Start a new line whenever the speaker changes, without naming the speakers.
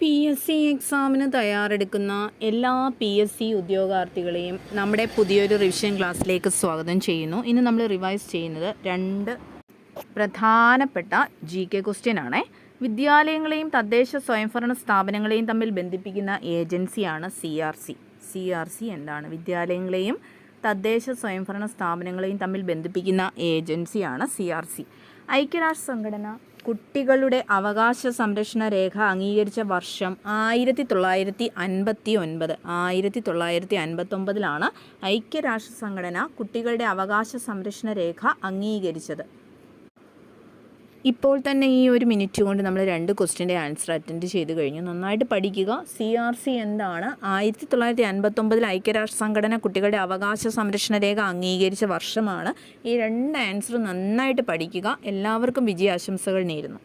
PSC എക്സാമിന് തയ്യാറെടുക്കുന്ന എല്ലാ PSC ഉദ്യോഗാർത്ഥികളെയും നമ്മുടെ പുതിയൊരു റിവിഷൻ ക്ലാസ്സിലേക്ക് സ്വാഗതം ചെയ്യുന്നു. ഇന്ന് നമ്മൾ റിവൈസ് ചെയ്യുന്നത് 2 പ്രധാനപ്പെട്ട GK ക്വസ്റ്റ്യൻ ആണ്. വിദ്യാലയങ്ങളെയും തദ്ദേശ സ്വയംഭരണ സ്ഥാപനങ്ങളെയും തമ്മിൽ ബന്ധിപ്പിക്കുന്ന ഏജൻസിയാണ് CRC എന്താണ്? വിദ്യാലയങ്ങളെയും തദ്ദേശ സ്വയംഭരണ സ്ഥാപനങ്ങളെയും തമ്മിൽ ബന്ധിപ്പിക്കുന്ന ഏജൻസിയാണ് CRC. ഐക്യരാഷ്ട്ര സംഘടന കുട്ടികളുടെ അവകാശ സംരക്ഷണ രേഖ അംഗീകരിച്ച വർഷം 1959 ഐക്യരാഷ്ട്ര സംഘടന കുട്ടികളുടെ അവകാശ സംരക്ഷണ രേഖ അംഗീകരിച്ചത്. ഇപ്പോൾ തന്നെ ഈ ഒരു മിനിറ്റ് കൊണ്ട് നമ്മൾ 2 ക്വസ്റ്റ്യൻ്റെ ആൻസർ അറ്റൻഡ് ചെയ്ത് കഴിഞ്ഞു. നന്നായിട്ട് പഠിക്കുക. CRC എന്താണ്? 1959 ഐക്യരാഷ്ട്ര സംഘടന കുട്ടികളുടെ അവകാശ സംരക്ഷണ രേഖ അംഗീകരിച്ച വർഷമാണ്. ഈ 2 ആൻസർ നന്നായിട്ട് പഠിക്കുക. എല്ലാവർക്കും വിജയാശംസകൾ നേരുന്നു.